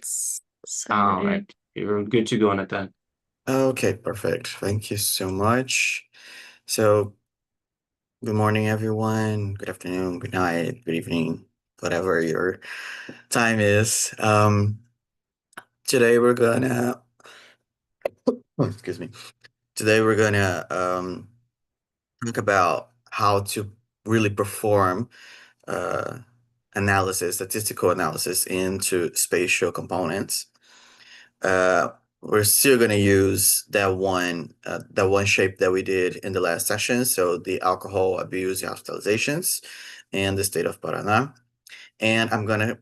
minutes. So All right. You're good to go on it then. Okay, perfect. Thank you so much. So, good morning, everyone. Good afternoon, good night, good evening, whatever your time is. Today we're gonna, excuse me. Today we're gonna talk about how to really perform uh, analysis, statistical analysis into spatial components. Uh, we're still going to use that one shape that we did in the last session. So the alcohol abuse hospitalizations and the state of Paraná. And I'm going to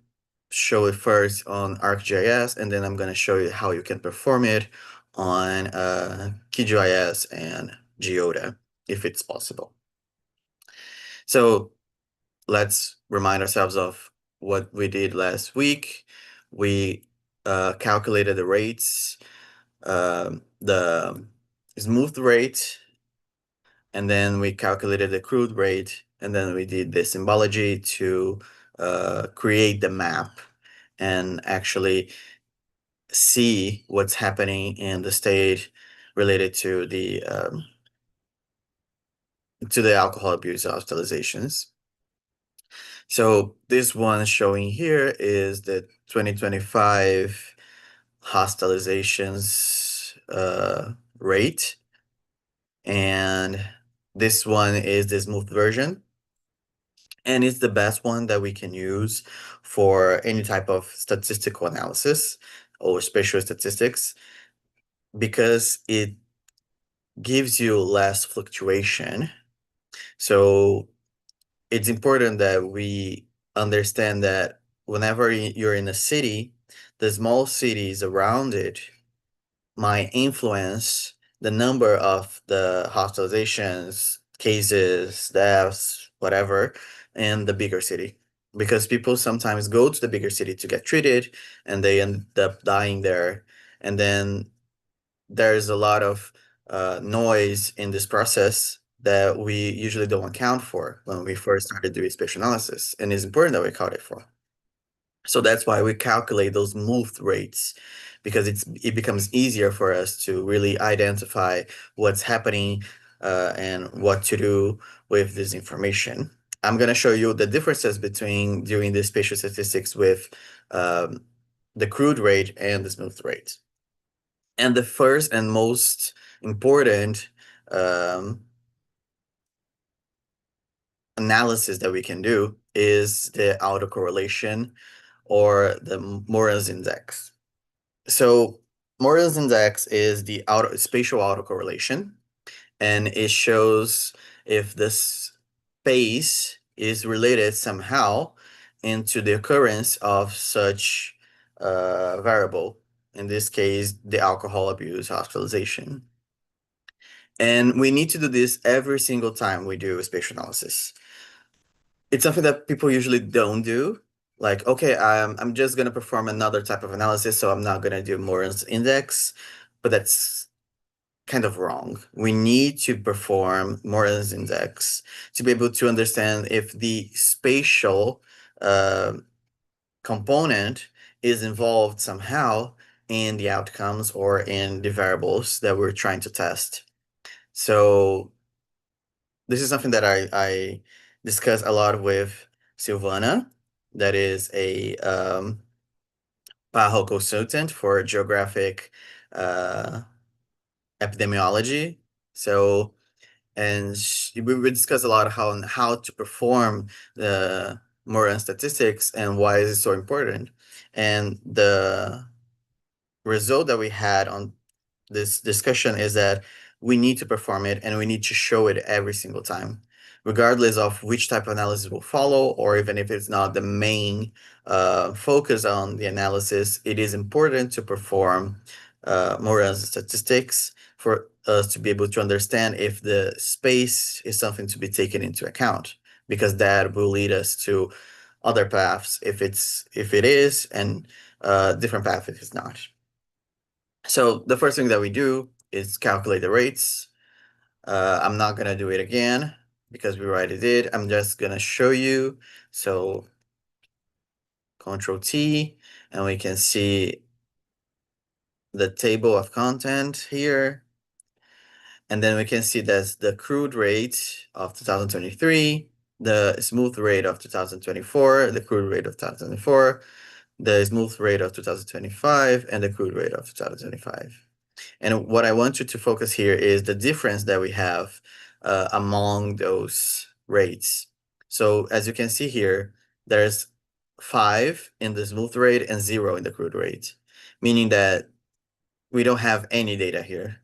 show it first on ArcGIS, and then I'm going to show you how you can perform it on QGIS and Geoda, if it's possible. So let's remind ourselves of what we did last week. We calculated the rates, the smooth rate, and then we calculated the crude rate, and then we did the symbology to create the map and actually see what's happening in the state related to the alcohol abuse hospitalizations. So this one showing here is the 2025 hospitalizations rate. And this one is the smooth version. And it's the best one that we can use for any type of statistical analysis or spatial statistics because it gives you less fluctuation. So it's important that we understand that whenever you're in a city, the small cities around it might influence the number of the hospitalizations, cases, deaths, whatever, in the bigger city. Because people sometimes go to the bigger city to get treated and they end up dying there. And then there's a lot of noise in this process that we usually don't account for when we first started doing spatial analysis. And it's important that we account it for. So that's why we calculate those moved rates, because it becomes easier for us to really identify what's happening and what to do with this information. I'm going to show you the differences between doing the spatial statistics with the crude rate and the smooth rate. And the first and most important analysis that we can do is the autocorrelation or the Mora's index. So Mora's index is the spatial autocorrelation, and it shows if this space is related somehow into the occurrence of such variable, in this case, the alcohol abuse hospitalization. And we need to do this every single time we do a spatial analysis. It's something that people usually don't do. Like, okay, I'm just gonna perform another type of analysis, so I'm not gonna do Mora's index, but that's kind of wrong. We need to perform Mora's index to be able to understand if the spatial component is involved somehow in the outcomes or in the variables that we're trying to test. So this is something that I discuss a lot with Silvana, that is a PAHO consultant for geographic epidemiology. So, and we would discuss a lot how to perform the Moran statistics and why is it so important. And the result that we had on this discussion is that we need to perform it and we need to show it every single time, regardless of which type of analysis will follow, or even if it's not the main focus on the analysis, it is important to perform Moran's statistics for us to be able to understand if the space is something to be taken into account, because that will lead us to other paths if it is, and different path if it's not. So the first thing that we do is calculate the rates. I'm not gonna do it again because we already did. I'm just gonna show you. So Control T, and we can see the table of content here. And then we can see that's the crude rate of 2023, the smooth rate of 2024, the crude rate of 2024, the smooth rate of 2025, and the crude rate of 2025. And what I want you to focus here is the difference that we have among those rates. So as you can see here, there's 5 in the smooth rate and 0 in the crude rate, meaning that we don't have any data here.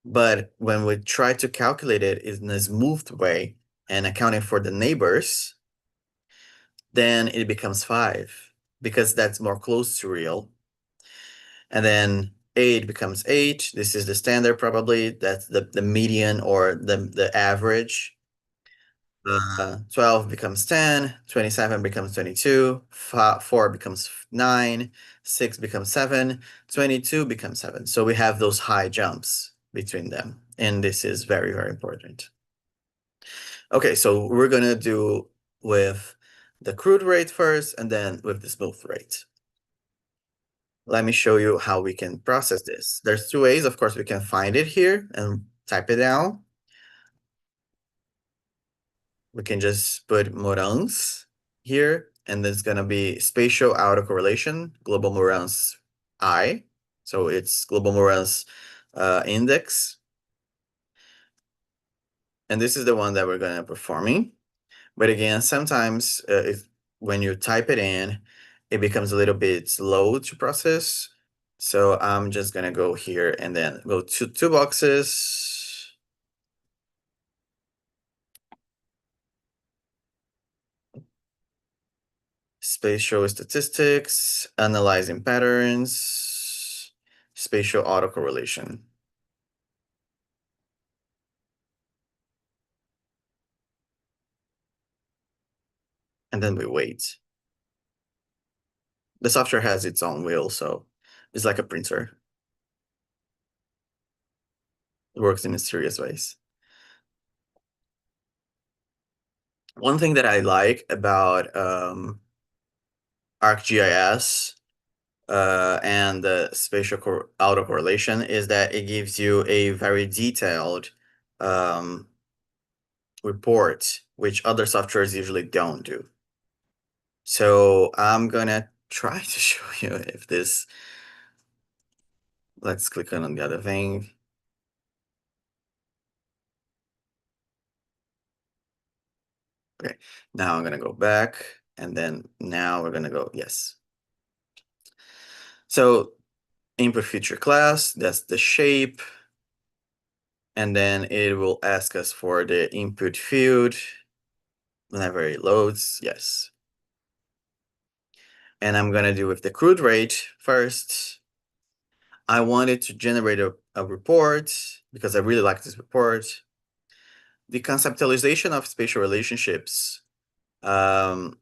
But when we try to calculate it in a smooth way and accounting for the neighbors, then it becomes 5 because that's more close to real. And then 8 becomes 8. This is the standard probably. That's the median or the average. 12 becomes 10, 27 becomes 22, 4 becomes 9, 6 becomes 7, 22 becomes 7. So we have those high jumps between them. And this is very, very important. Okay, so we're gonna do with the crude rate first and then with the smooth rate. Let me show you how we can process this. There's 2 ways. Of course, we can find it here and type it down. We can just put Morans here, and there's gonna be spatial autocorrelation, global Morans I. So it's global Morans index. And this is the one that we're gonna performing. But again, sometimes when you type it in, it becomes a little bit slow to process. So I'm just gonna go here and then go to Toolboxes. Spatial statistics, analyzing patterns, spatial autocorrelation. And then we wait. The software has its own wheel, so it's like a printer. It works in mysterious ways. One thing that I like about ArcGIS and the spatial autocorrelation is that it gives you a very detailed report, which other softwares usually don't do. So I'm gonna try to show you if this, let's click on the other thing. Okay, now I'm gonna go back and then now we're gonna go, yes. So input feature class, that's the shape. And then it will ask us for the input field whenever it loads, yes. And I'm gonna do with the crude rate first. I wanted to generate a report because I really like this report. The conceptualization of spatial relationships, I'm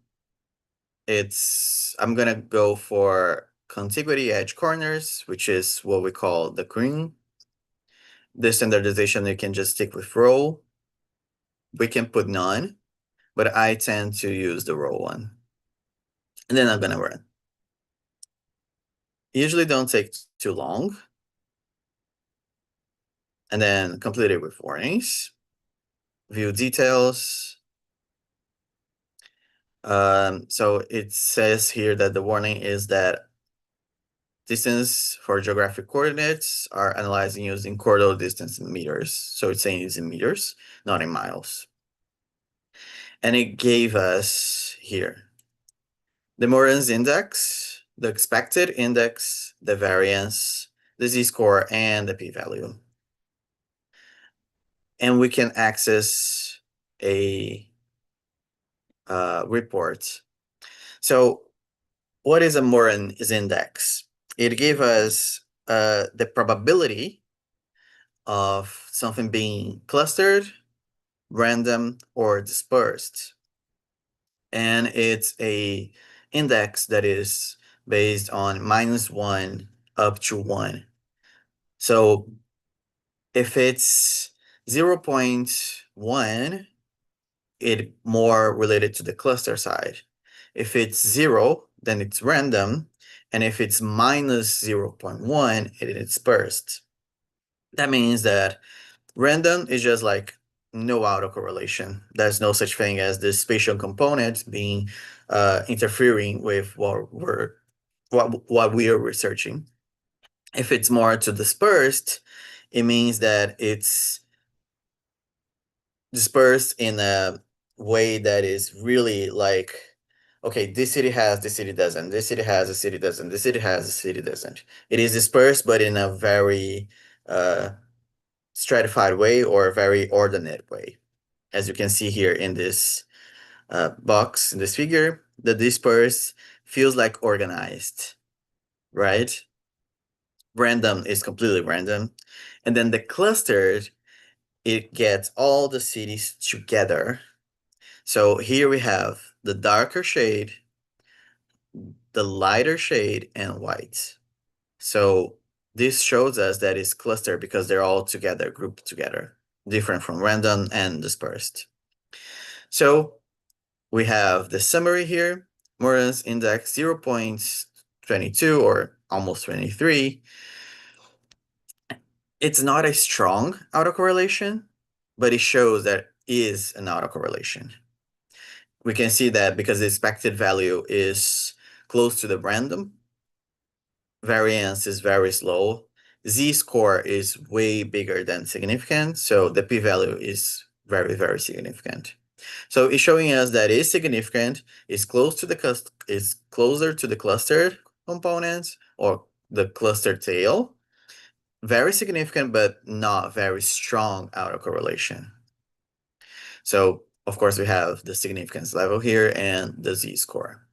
gonna go for contiguity edge corners, which is what we call the green. The standardization, you can just stick with row. We can put none, but I tend to use the row one. And then I'm gonna run. Usually don't take too long. And then complete it with warnings. View details. So it says here that the warning is that distance for geographic coordinates are analyzing using chordal distance in meters. So it's saying it's in meters, not in miles. And it gave us here the Moran's index, the expected index, the variance, the z-score, and the p-value. And we can access a report. So what is a Moran's index? It gave us the probability of something being clustered, random, or dispersed. And it's a index that is based on -1 up to 1. So if it's 0.1, it's more related to the cluster side. If it's 0, then it's random. And if it's minus 0.1, it is dispersed. That means that random is just like no autocorrelation. There's no such thing as the spatial component being interfering with what we are researching. If it's more to dispersed, it means that it's dispersed in a way that is really like, okay, this city has, this city doesn't, this city has, this city doesn't, this city has, this city doesn't. It is dispersed, but in a very stratified way or a very ordinate way. As you can see here in this box, in this figure, the disperse feels like organized, right? Random is completely random. And then the clustered, it gets all the cities together. So here we have the darker shade, the lighter shade, and white. So this shows us that it's clustered because they're all together, grouped together, different from random and dispersed. So we have the summary here, Moran's index 0.22 or almost 23. It's not a strong autocorrelation, but it shows that is an autocorrelation. We can see that because the expected value is close to the random, variance is very slow. Z-score is way bigger than significant, so the p-value is very, very significant. So it's showing us that is significant, is closer to the clustered components or the cluster tail. Very significant, but not very strong autocorrelation. So of course we have the significance level here and the z-score.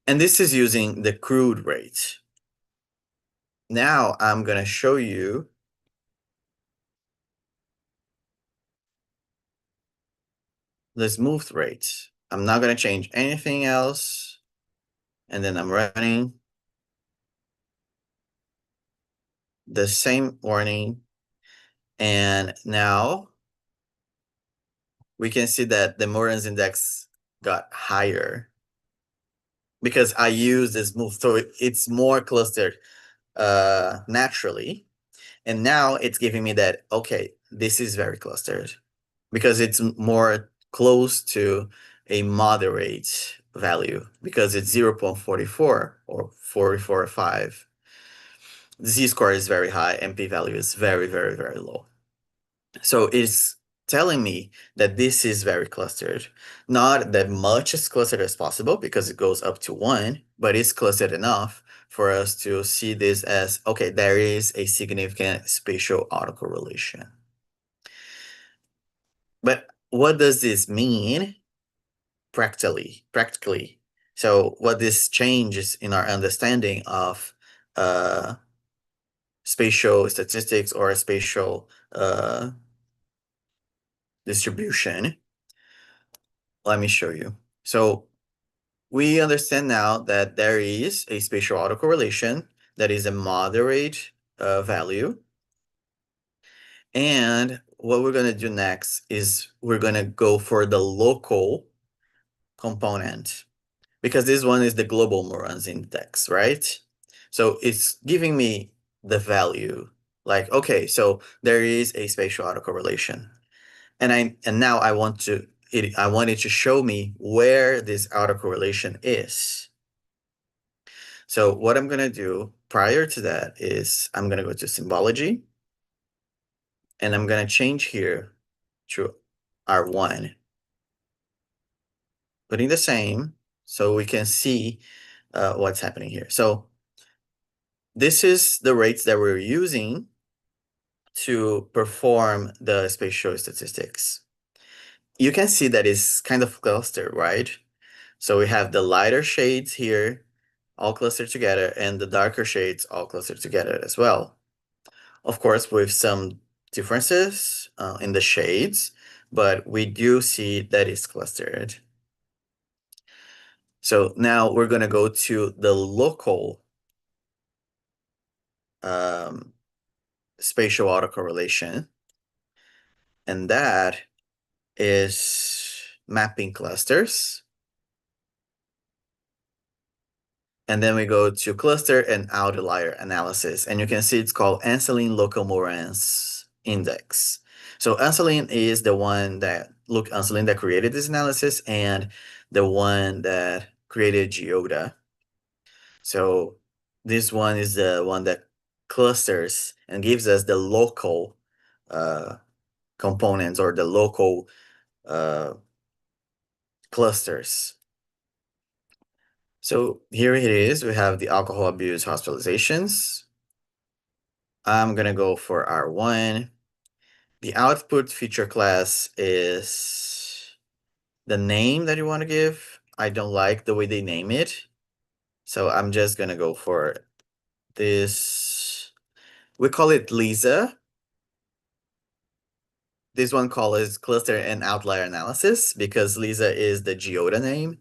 And this is using the crude rate. Now I'm gonna show you the smooth rate. I'm not gonna change anything else. And then I'm running the same warning. And now we can see that the Moran's index got higher because I use this move. So it's more clustered naturally. And now it's giving me that, okay, this is very clustered because it's more close to a moderate value because it's 0.44 or 44.5. The z-score is very high and p-value is very, very, very low. So it's telling me that this is very clustered. Not that much as clustered as possible because it goes up to 1, but it's clustered enough for us to see this as, okay, there is a significant spatial autocorrelation. But what does this mean practically? So what this changes in our understanding of spatial statistics or spatial distribution. Let me show you. So we understand now that there is a spatial autocorrelation that is a moderate value. And what we're going to do next is we're going to go for the local component because this one is the global Moran's index, right? So it's giving me the value like, okay, so there is a spatial autocorrelation. And now I want it to show me where this autocorrelation is. So what I'm gonna do prior to that is I'm gonna go to symbology and I'm gonna change here to R1. Putting the same so we can see what's happening here. So this is the rates that we're using to perform the spatial statistics. You can see that it's kind of clustered, right? So we have the lighter shades here all clustered together and the darker shades all clustered together as well. Of course, with some differences in the shades, but we do see that it's clustered. So now we're going to go to the local spatial autocorrelation, and that is mapping clusters. And then we go to cluster and outlier analysis. And you can see it's called Anseline Local Moraines Index. So Anseline is the one that, look, Anseline that created this analysis and the one that created Geoda. So this one is the one that clusters and gives us the local components or the local clusters. So here it is. We have the alcohol abuse hospitalizations. I'm gonna go for R1. The output feature class is the name that you want to give. I don't like the way they name it. So I'm just gonna go for this. We call it Lisa. This one called is cluster and outlier analysis because Lisa is the Geoda name.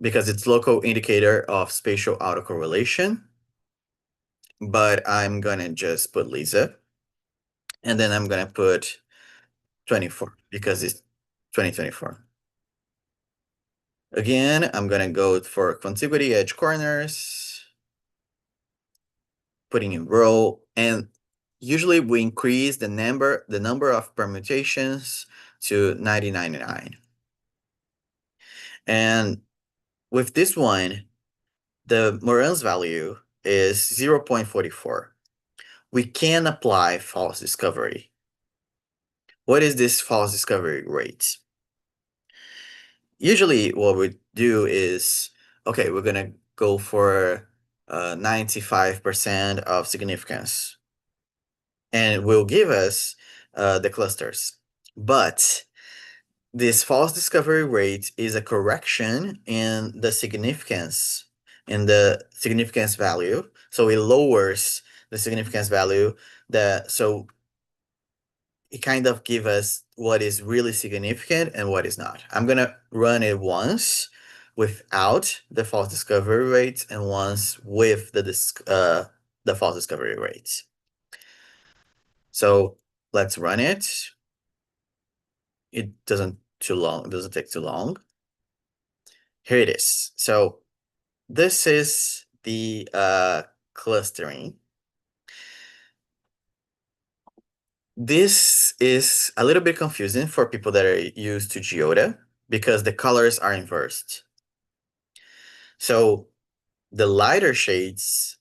Because it's local indicator of spatial autocorrelation. But I'm gonna just put Lisa. And then I'm gonna put 24 because it's 2024. Again, I'm gonna go for contiguity edge corners, putting in row, and usually we increase the number of permutations to 9099. And with this one, the Moran's value is 0.44. We can apply false discovery. What is this false discovery rate? Usually what we do is, okay, we're gonna go for 95% of significance. And it will give us the clusters. But this false discovery rate is a correction in the significance, value. So it lowers the significance value so it kind of gives us what is really significant and what is not. I'm gonna run it once without the false discovery rate and once with the false discovery rate. So let's run it. It doesn't take too long. Here it is. So this is the clustering. This is a little bit confusing for people that are used to Geoda because the colors are inversed. So the lighter shades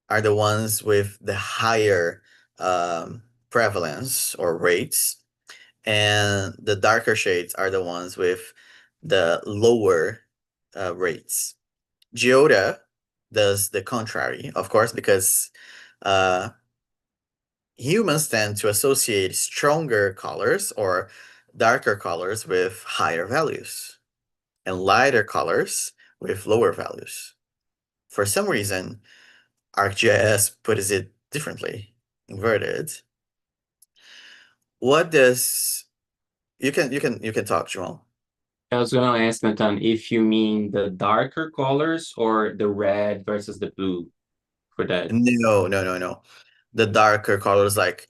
are the ones with the higher prevalence or rates, and the darker shades are the ones with the lower rates. Geoda does the contrary, of course, because humans tend to associate stronger colors or darker colors with higher values and lighter colors with lower values. For some reason, ArcGIS puts it differently, inverted. What does you can talk, Joel. I was gonna ask Nathan if you mean the darker colors or the red versus the blue for that. No, no, no, no. The darker colors like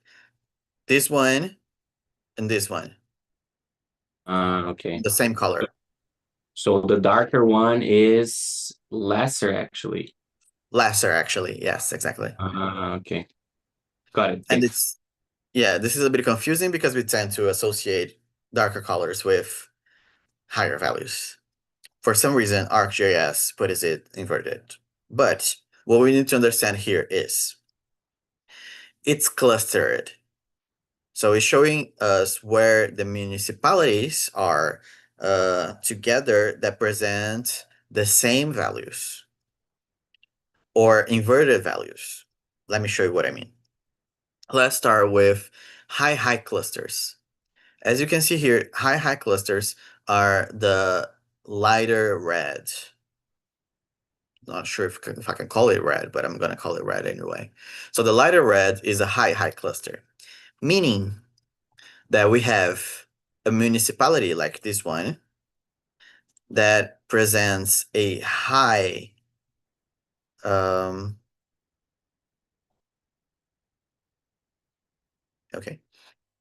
this one and this one, Okay. the same color. So the darker one is lesser actually. Lesser, actually. Yes, exactly. Okay. Got it. And Thanks. yeah, this is a bit confusing because we tend to associate darker colors with higher values. For some reason, ArcGIS puts it inverted. But what we need to understand here is it's clustered. So it's showing us where the municipalities are together that present the same values or inverted values. Let me show you what I mean. Let's start with high clusters. As you can see here, high clusters are the lighter red. Not sure if I can call it red, but I'm going to call it red anyway. So the lighter red is a high cluster, meaning that we have a municipality like this one that presents a high okay,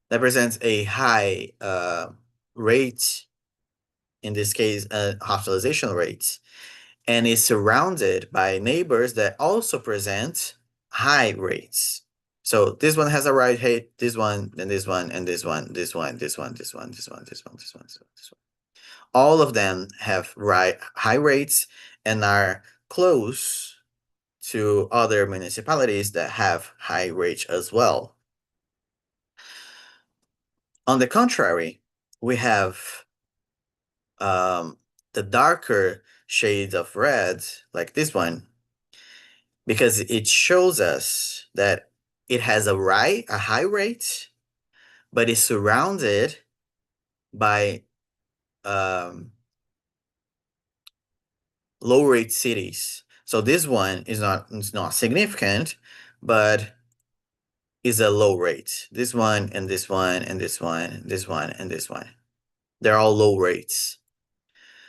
that presents a high rate, in this case, hospitalization rate, and is surrounded by neighbors that also present high rates. So this one has a right height, this one, and this one, and this one, this one, this one, this one, this one, this one, this one, this one, this one. All of them have high rates and are close to other municipalities that have high rates as well. On the contrary, we have the darker shades of red, like this one, because it shows us that it has a high rate, but is surrounded by low rate cities. So this one is not significant, but is a low rate. This one and this one and this one, this one and this one. They're all low rates.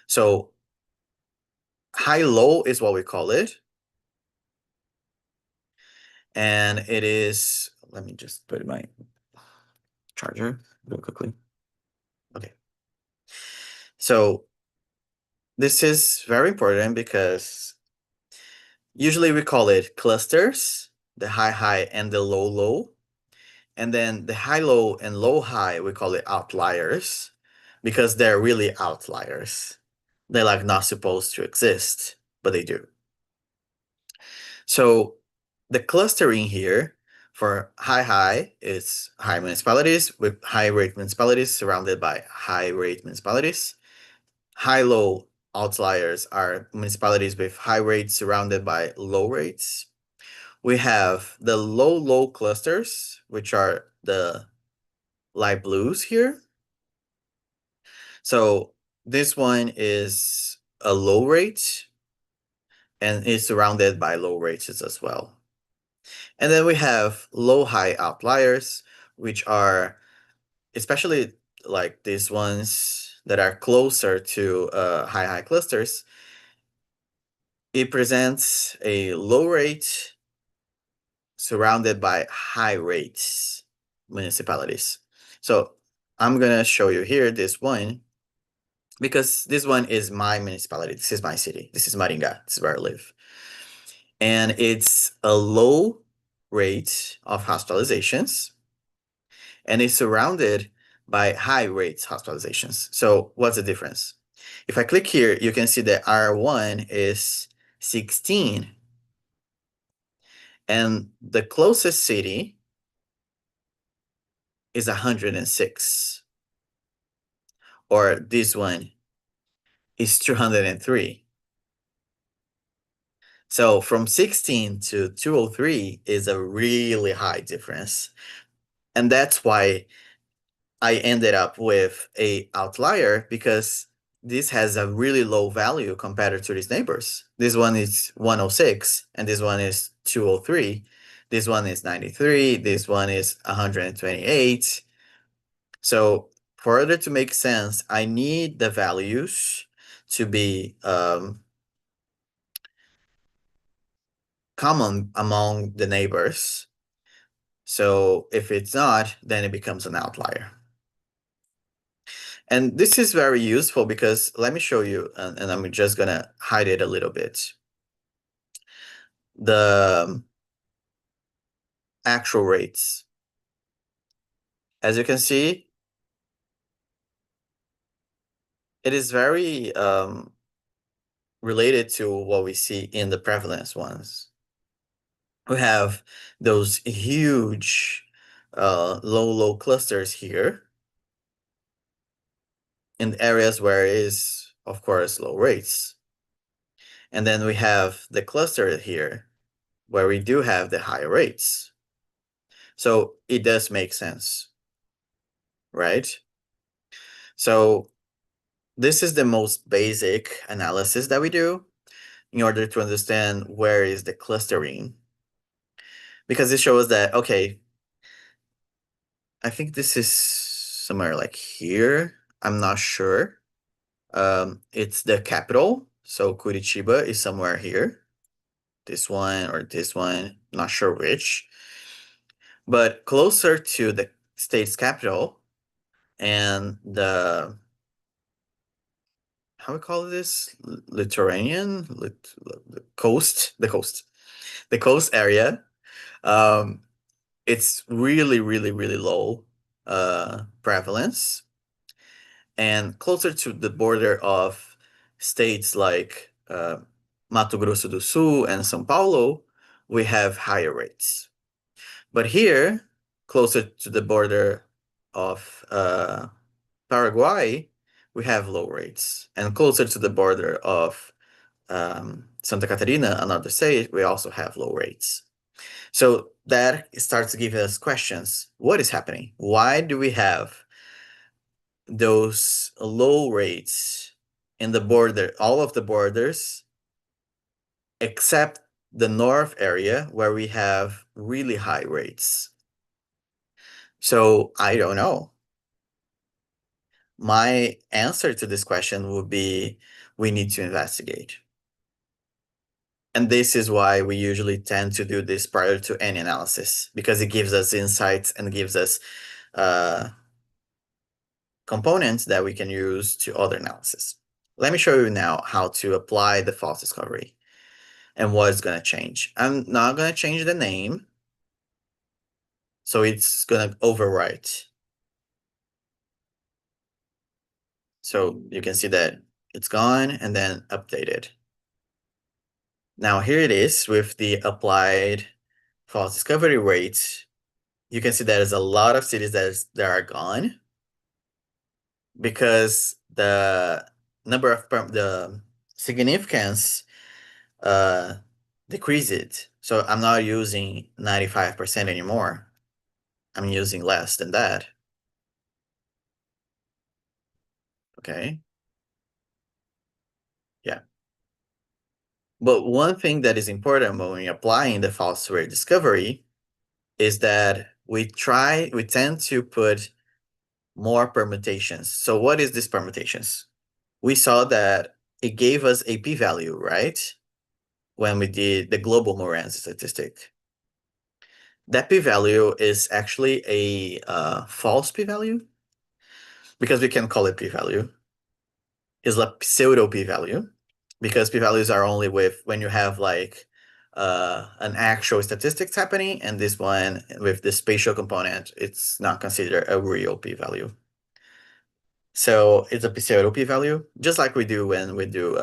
So high low is what we call it. And it is, let me just put my charger real quickly. Okay. So this is very important because usually we call it clusters, the high high and the low low. And then the high low and low high, we call it outliers because they're really outliers. They're like not supposed to exist, but they do. So the clustering here for high high is high municipalities with high rate municipalities surrounded by high rate municipalities. High low outliers are municipalities with high rates surrounded by low rates. We have the low low clusters, which are the light blues here. So this one is a low rate and is surrounded by low rates as well. And then we have low high outliers, which are especially like these ones that are closer to high high clusters. It presents a low rate surrounded by high rates municipalities. So I'm gonna show you here this one because this one is my municipality. This is my city. This is Maringá. This is where I live. And it's a low rate of hospitalizations and it's surrounded by high rates hospitalizations. So what's the difference? If I click here, you can see that R1 is 16 and the closest city is 106. Or this one is 203. So from 16 to 203 is a really high difference. And that's why I ended up with a outlier because this has a really low value compared to these neighbors. This one is 106 and this one is 203. This one is 93. This one is 128. So for it to make sense, I need the values to be common among the neighbors. So if it's not, then it becomes an outlier. And this is very useful because let me show you, and I'm just gonna hide it a little bit. The actual rates. As you can see, it is very related to what we see in the prevalence ones. We have those huge low clusters here in areas where it is, of course, low rates. And then we have the cluster here where we do have the higher rates. So it does make sense, right? So this is the most basic analysis that we do in order to understand where is the clustering. Because it shows that, okay, I think this is somewhere like here. I'm not sure. It's the capital. So Curitiba is somewhere here. This one or this one, not sure which. But closer to the state's capital and the how we call this? Littoranian? The coast area. Um, it's really, really, really low prevalence. And closer to the border of states like Mato Grosso do Sul and São Paulo, we have higher rates. But here, closer to the border of Paraguay, we have low rates. And closer to the border of Santa Catarina, another state, we also have low rates. So that starts to give us questions. What is happening? Why do we have those low rates in the border, all of the borders, except the north area where we have really high rates? So I don't know. My answer to this question would be we need to investigate. And this is why we usually tend to do this prior to any analysis, because it gives us insights and gives us components that we can use to other analysis. Let me show you now how to apply the false discovery and what is going to change. I'm not going to change the name, so it's going to overwrite. So you can see that it's gone and then updated. Now here it is with the applied false discovery rate. You can see there's a lot of cities that are gone because the number of the significance decrease it. So I'm not using 95% anymore. I'm using less than that. Okay. Yeah. But one thing that is important when we're applying the false rate discovery is that we tend to put more permutations. So what is this permutations? We saw that it gave us a p-value, right? When we did the global Moran statistic. That p-value is actually a false p-value because we can call it p-value. Is a pseudo p-value because p-values are only with when you have like an actual statistics happening, and this one with the spatial component, it's not considered a real p-value. So it's a pseudo p-value, just like we do when we do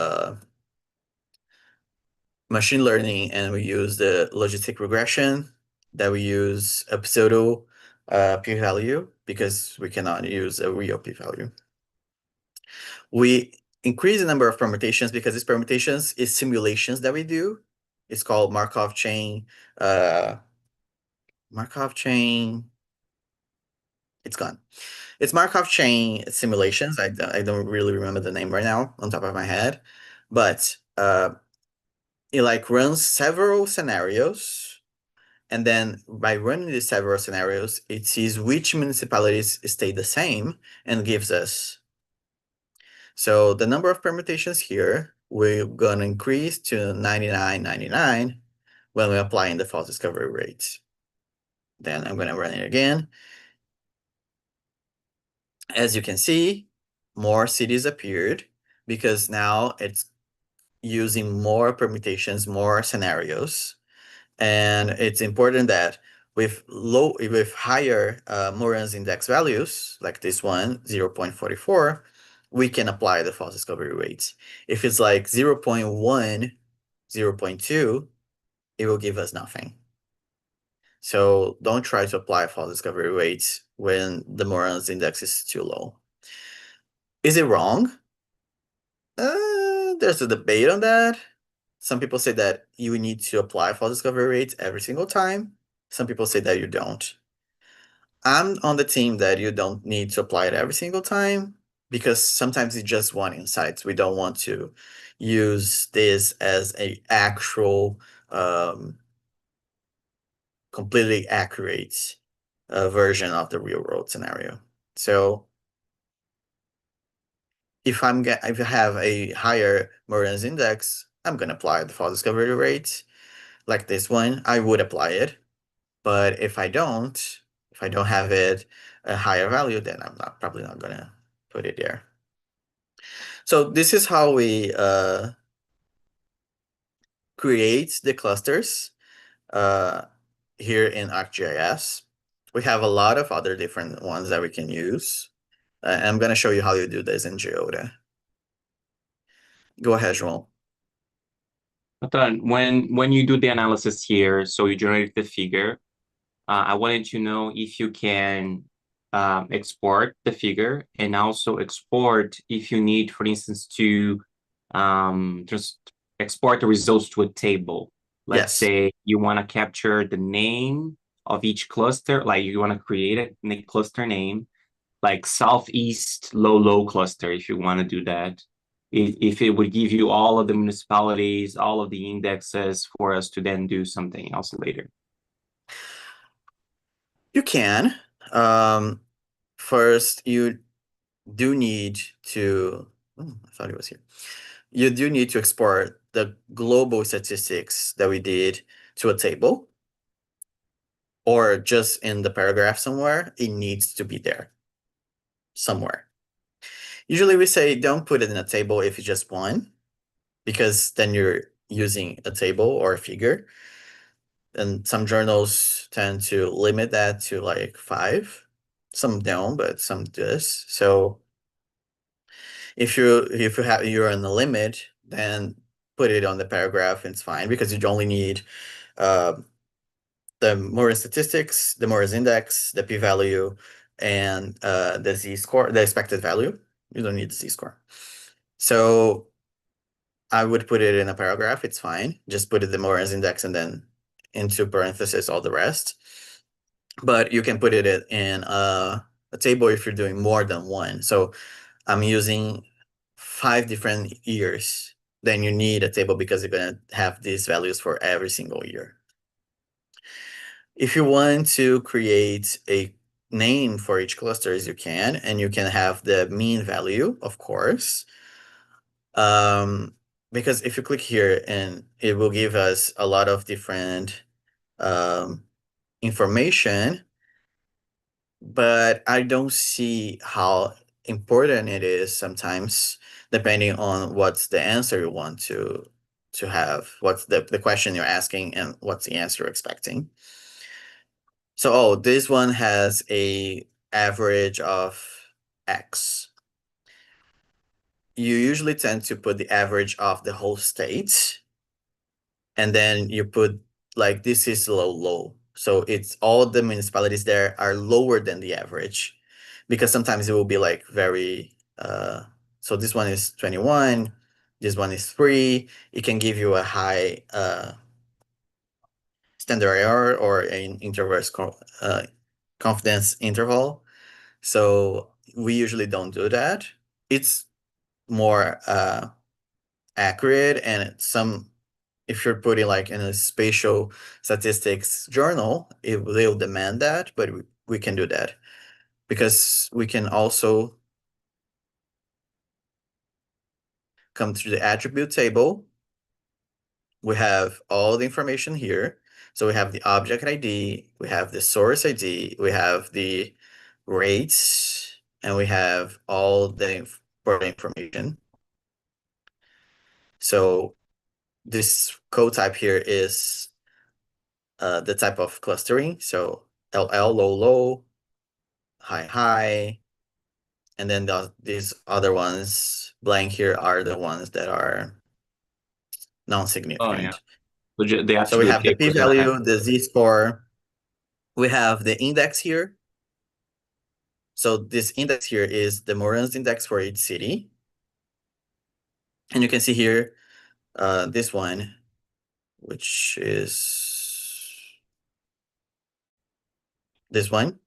machine learning and we use the logistic regression, that we use a pseudo p-value because we cannot use a real p-value. We increase the number of permutations because these permutations is simulations that we do. It's called Markov chain. Markov chain. It's gone. It's Markov chain simulations. I don't really remember the name right now on top of my head, but it like runs several scenarios, and then by running these several scenarios, it sees which municipalities stay the same and gives us. So the number of permutations here, we're going to increase to 99.99 when we're applying the false discovery rate. Then I'm going to run it again. As you can see, more cities appeared because now it's using more permutations, more scenarios. And it's important that with higher Moran's index values, like this one, 0.44, we can apply the false discovery rates. If it's like 0.1, 0.2, it will give us nothing. So don't try to apply false discovery rates when the Moran's index is too low. Is it wrong? There's a debate on that. Some people say that you need to apply false discovery rates every single time. Some people say that you don't. I'm on the team that you don't need to apply it every single time because sometimes it's just one insight. We don't want to use this as a actual completely accurate version of the real world scenario. So if I have a higher Moran's index, I'm gonna apply the false discovery rate like this one. I would apply it, but if I don't have it a higher value, then I'm probably not gonna put it there. So this is how we create the clusters uh, here in ArcGIS. We have a lot of other different ones that we can use. I'm going to show you how you do this in Geoda. Go ahead, João. But then when you do the analysis here, so you generate the figure, I wanted to know if you can export the figure and also export if you need, for instance, to just export the results to a table. Let's Yes. say you want to capture the name of each cluster, like you want to create a cluster name, like Southeast low cluster, if you want to do that. If it would give you all of the municipalities, all of the indexes for us to then do something else later. You can. First, you do need to, I thought it was here. You do need to export the global statistics that we did to a table, or just in the paragraph somewhere. It needs to be there somewhere. Usually we say don't put it in a table if it's just one, because then you're using a table or a figure. And some journals tend to limit that to like 5. Some don't, but some does. So you're on the limit, then put it on the paragraph. It's fine because you only need uh, the Moore's statistics, the Moore's index, the p-value, and the z-score, the expected value. You don't need the z-score. So I would put it in a paragraph. It's fine. Just put it the Moore's index and then into parentheses all the rest. But you can put it in a table if you're doing more than one. So I'm using 5 different years. Then you need a table because you're going to have these values for every single year. If you want to create a name for each clusters, you can, and you can have the mean value, of course. Because if you click here, and it will give us a lot of different information, but I don't see how important it is sometimes, depending on what's the answer you want to have, what's the question you're asking, and what's the answer you're expecting. So, this one has a average of X. You usually tend to put the average of the whole state, and then you put like this is low. So it's all the municipalities there are lower than the average, because sometimes it will be like very so this one is 21, this one is 3. It can give you a high standard error or an inverse confidence interval. So we usually don't do that. It's more accurate, and if you're putting like in a spatial statistics journal, they'll demand that, but we can do that because we can also come to the attribute table. We have all the information here. So we have the object ID, we have the source ID, we have the rates, and we have all the important information. So this code type here is the type of clustering. So LL, low, high, and then these other ones blank here are the ones that are Oh yeah. non-significant. So the So we attribute have the table is gonna have. p-value, the z-score. We have the index here. So this index here is the Moran's index for each city. And you can see here this one, which is this one.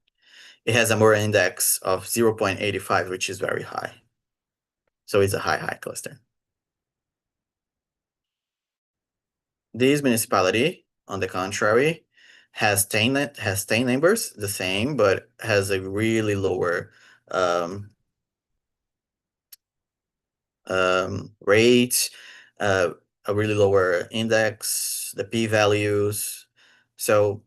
It has a Moran index of 0.85, which is very high. So it's a high cluster. This municipality, on the contrary, has 10 neighbors, the same, but has a really lower rate, a really lower index, the p-values. So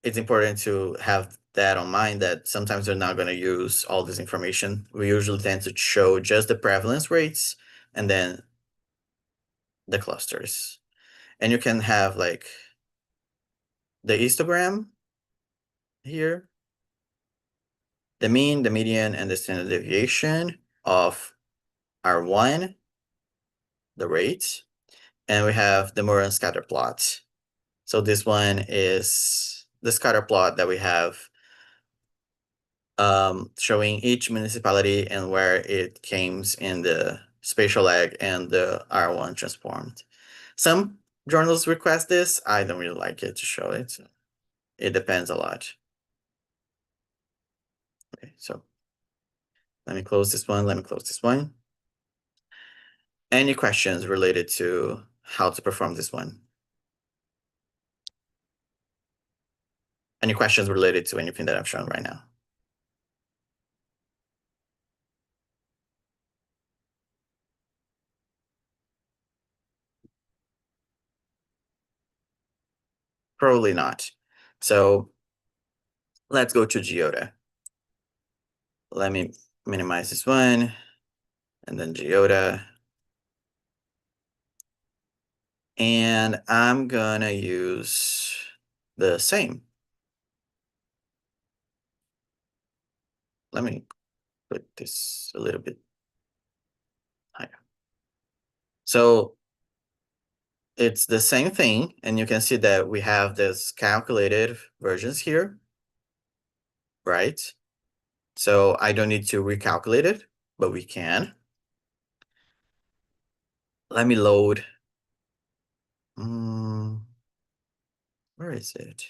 it's important to have that on mind that sometimes they're not going to use all this information. We usually tend to show just the prevalence rates and then the clusters. And you can have like the histogram here, the mean, the median, and the standard deviation of R1, the rate, and we have the Moran scatter plot. So this one is the scatter plot that we have showing each municipality and where it came in the spatial lag and the R1 transformed. Some journals request this. I don't really like it to show it. It depends a lot. Okay, so let me close this one. Let me close this one. Any questions related to how to perform this one? Any questions related to anything that I've shown right now? Probably not. So let's go to Geoda. Let me minimize this one and then Geoda. And I'm gonna use the same. Let me put this a little bit higher. So it's the same thing, and you can see that we have this calculated versions here, right? So I don't need to recalculate it, but we can. Let me load. Where is it?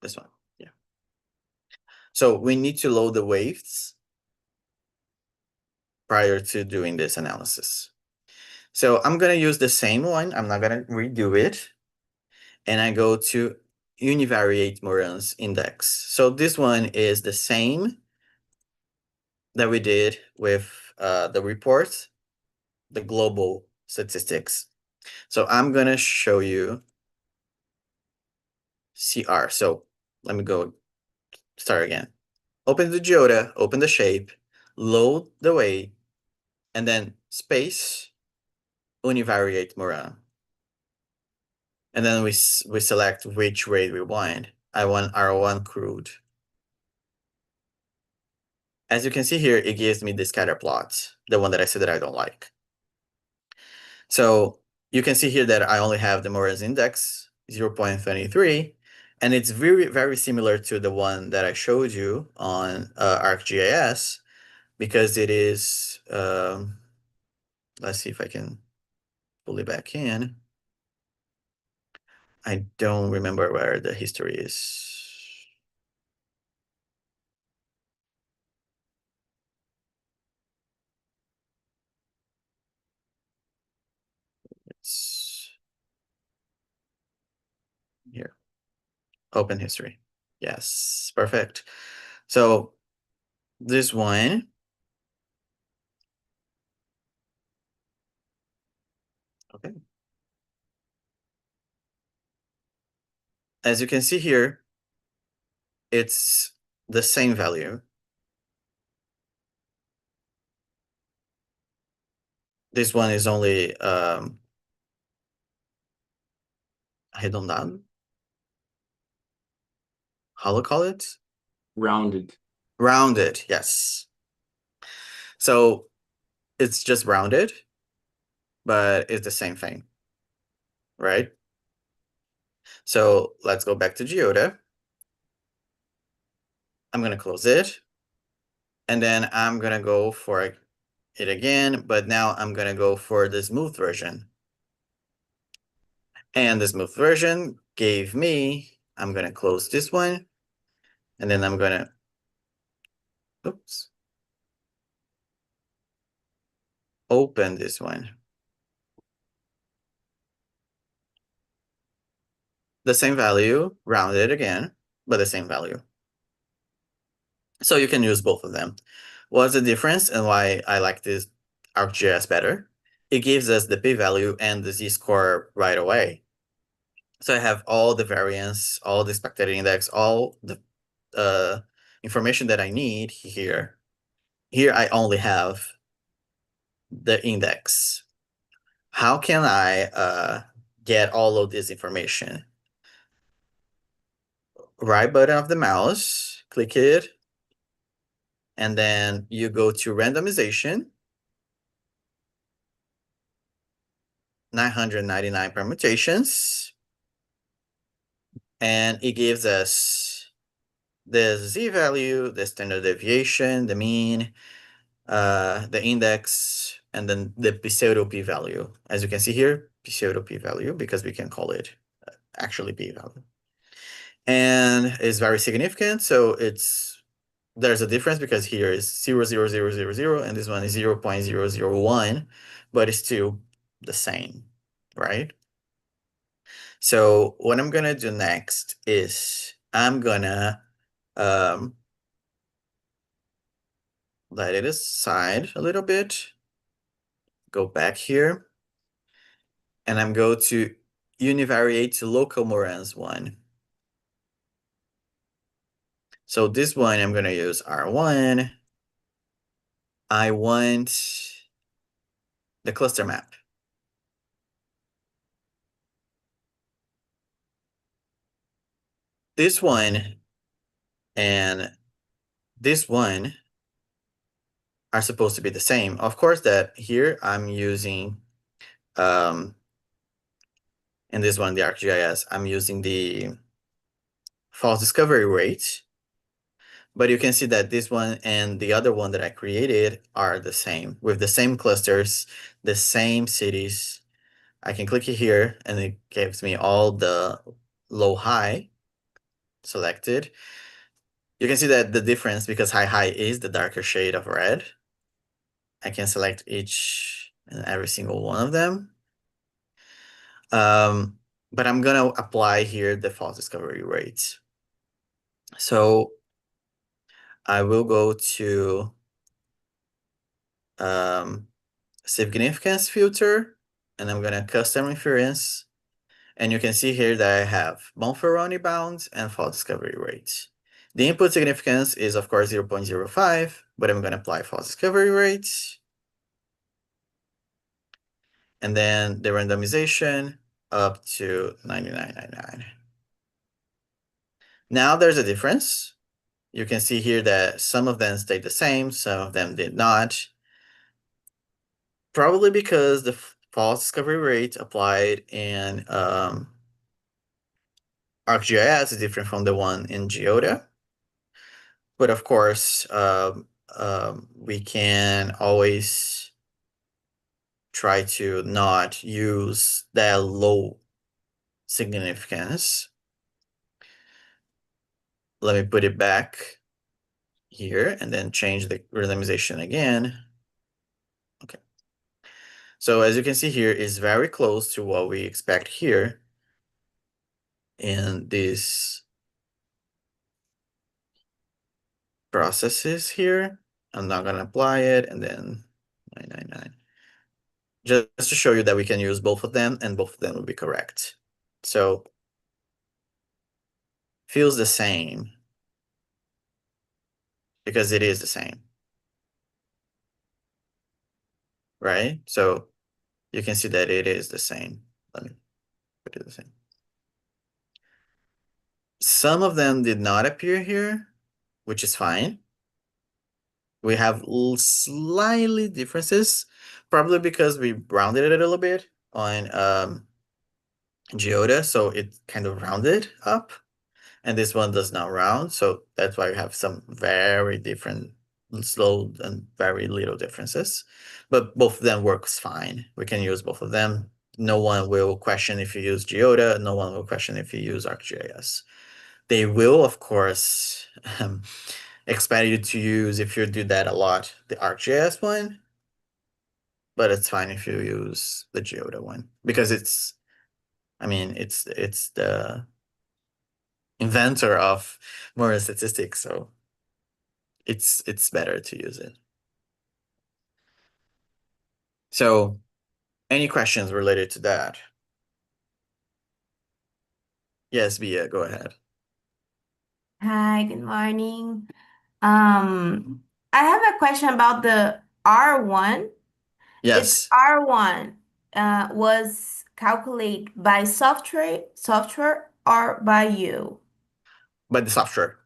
This one, yeah. So we need to load the waves prior to doing this analysis. So I'm gonna use the same one. I'm not gonna redo it. And I go to univariate Moran's index. So this one is the same that we did with the report, the global statistics. So I'm gonna show you CR. So let me go start again. Open the Geoda, open the shape, load the weight, and then space univariate Moran. And then we select which rate we want. I want R1 crude. As you can see here, it gives me the scatter plot, the one that I said that I don't like. So you can see here that I only have the Moran's index 0.23, and it's very, very similar to the one that I showed you on ArcGIS, because it is, let's see if I can pull it back in. I don't remember where the history is. It's here. Open history. Yes, perfect. So this one, okay. As you can see here, it's the same value. This one is only redondado. How do you call it? Rounded. Rounded, yes. So it's just rounded, but it's the same thing, right? So let's go back to Geoda. I'm gonna close it. And then I'm gonna go for it again, but now I'm gonna go for the smooth version. And the smooth version gave me, I'm gonna close this one, and then I'm gonna, oops, open this one. The same value, rounded again, but the same value. So you can use both of them. What's the difference and why I like this ArcGIS better? it gives us the p-value and the z-score right away. So I have all the variance, all the expected index, all the information that I need here. Here I only have the index. How can I get all of this information? Right button of the mouse, click it, and then you go to randomization, 999 permutations, and it gives us the z-value, the standard deviation, the mean, the index, and then the pseudo p-value. As you can see here, pseudo p-value, because we can call it actually p-value. And it's very significant, so there's a difference because here is 0.0000, and this one is 0.001, but it's still the same, right? So what I'm gonna do next is I'm gonna let it aside a little bit, go back here, and I'm going to univariate to local Morans one. So this one I'm gonna use R1. I want the cluster map. This one and this one are supposed to be the same. Of course that here I'm using, in this one, the ArcGIS, I'm using the false discovery rate, but you can see that this one and the other one that I created are the same, with the same clusters, the same cities. I can click here and it gives me all the low high selected. You can see that the difference, because high is the darker shade of red. I can select each and every single one of them. But I'm gonna apply here the false discovery rate. So I will go to significance filter, and I'm gonna custom inference. And you can see here that I have Bonferroni bounds and false discovery rates. The input significance is of course 0.05, but I'm gonna apply false discovery rates. And then the randomization up to 99.99. Now there's a difference. You can see here that some of them stayed the same, some of them did not. Probably because the false discovery rate applied in ArcGIS is different from the one in Geoda. But of course, we can always try to not use that low significance. Let me put it back here and then change the randomization again. Okay. So as you can see here, is very close to what we expect here in these processes here. I'm not gonna apply it, and then 999. Just to show you that we can use both of them and both of them will be correct. So feels the same because it is the same, right? So you can see that it is the same. Let me put it the same. Some of them did not appear here, which is fine. We have slightly differences, probably because we rounded it a little bit on Geoda, so it kind of rounded up. And this one does not round, so that's why we have some very different slow and very little differences. But both of them works fine. We can use both of them. No one will question if you use Geoda. No one will question if you use ArcGIS. They will, of course, expect you to use, if you do that a lot, the ArcGIS one. But it's fine if you use the Geoda one because it's the inventor of Moran statistics, so it's better to use it. So Any questions related to that? Yes, Bia, go ahead. Hi, good morning. I have a question about the R1. It's Yes, R1 was calculated by software or by you? by the software,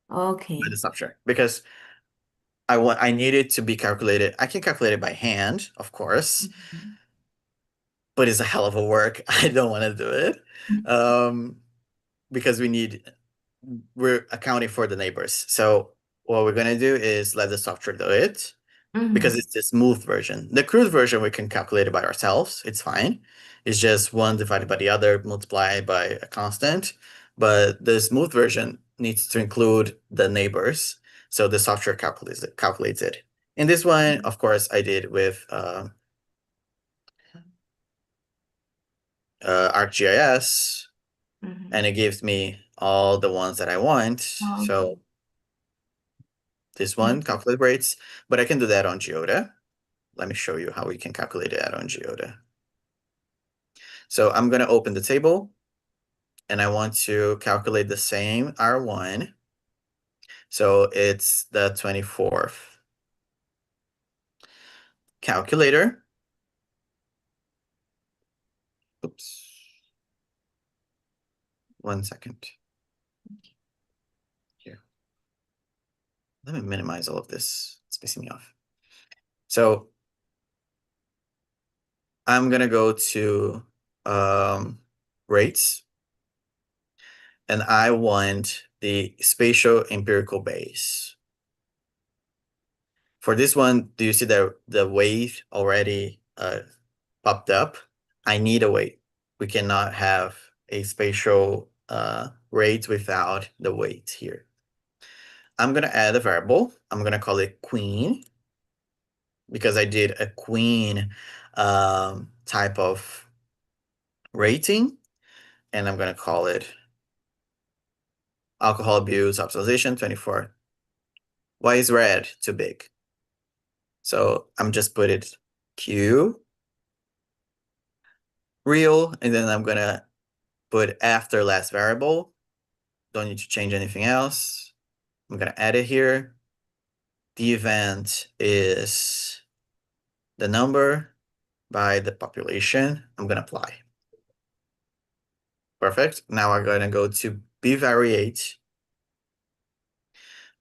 by the Okay. software, because I need it to be calculated. I can calculate it by hand, of course, Mhm. but it's a hell of a work. I don't want to do it. Um, because we're accounting for the neighbors. So what we're gonna do is let the software do it because Mhm. it's the smooth version. The crude version we can calculate it by ourselves. It's fine. It's just one divided by the other multiplied by a constant. But the smooth version needs to include the neighbors. So the software calculates it. In this one, of course, I did with ArcGIS, and Mhm. it gives me all the ones that I want. Okay. So this one, Thank calculate rates, but I can do that on Geoda. Let me show you how we can calculate that on Geoda. So I'm going to open the table and I want to calculate the same R1. So it's the 24th. Calculator. Oops. 1 second. Here. Let me minimize all of this. It's pissing me off. So I'm going to go to rates, and I want the spatial empirical base. For this one, do you see the wave already popped up? I need a weight. We cannot have a spatial rate without the weight here. I'm gonna add a variable. I'm gonna call it queen because I did a queen type of rating, and I'm gonna call it alcohol abuse optimization 24. Why is red too big? So I'm just put it Q real, and then I'm gonna put after last variable. Don't need to change anything else. I'm gonna add it here. The event is the number by the population. I'm gonna apply. Perfect. Now I'm gonna go to bvariate.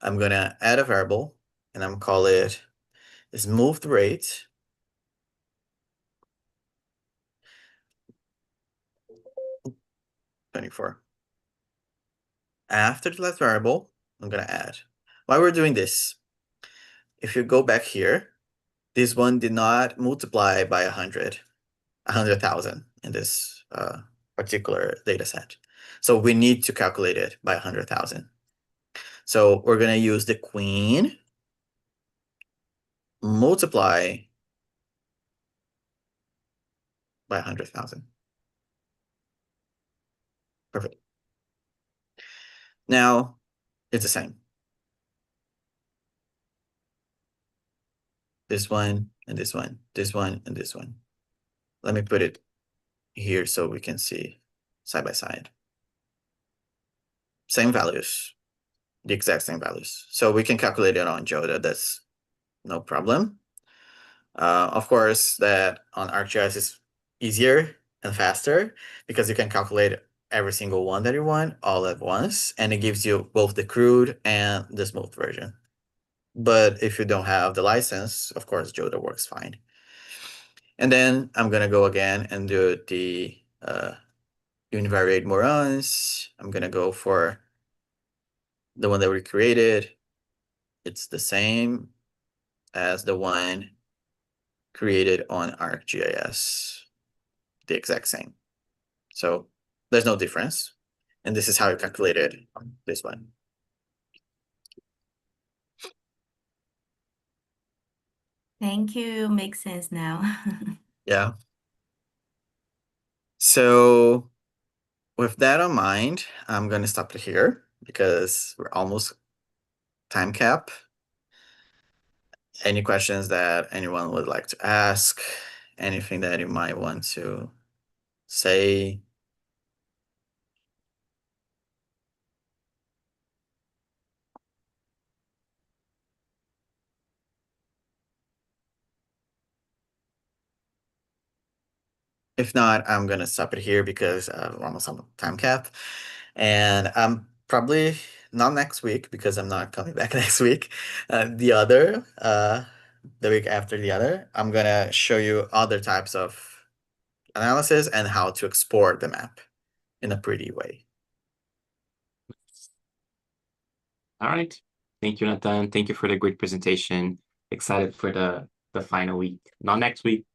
I'm gonna add a variable and I'm gonna call it smooth rate 24. After the last variable, I'm gonna add. Why we're doing this? If you go back here, this one did not multiply by 100,000 in this particular data set. So we need to calculate it by 100,000. So we're going to use the queen multiply by 100,000. Perfect. Now it's the same. This one and this one, this one and this one. Let me put it here so we can see side by side. Same values, the exact same values. So we can calculate it on Joda. That's no problem. Of course, that on ArcGIS is easier and faster because you can calculate every single one that you want all at once, and it gives you both the crude and the smooth version. But if you don't have the license, of course, Joda works fine. And then I'm gonna go again and do the univariate morons. I'm gonna go for the one that we created. It's the same as the one created on ArcGIS, the exact same. So there's no difference. And this is how you calculated this one. Thank you. Makes sense now. Yeah. So with that in mind, I'm going to stop it here because we're almost time cap. Any questions that anyone would like to ask? anything that you might want to say? If not, I'm gonna stop it here because we're almost on the time cap. And I'm probably not next week because I'm not coming back next week. The week after the other, I'm gonna show you other types of analysis and how to export the map in a pretty way. All right. Thank you, Nathan. Thank you for the great presentation. Excited for the final week. Not next week,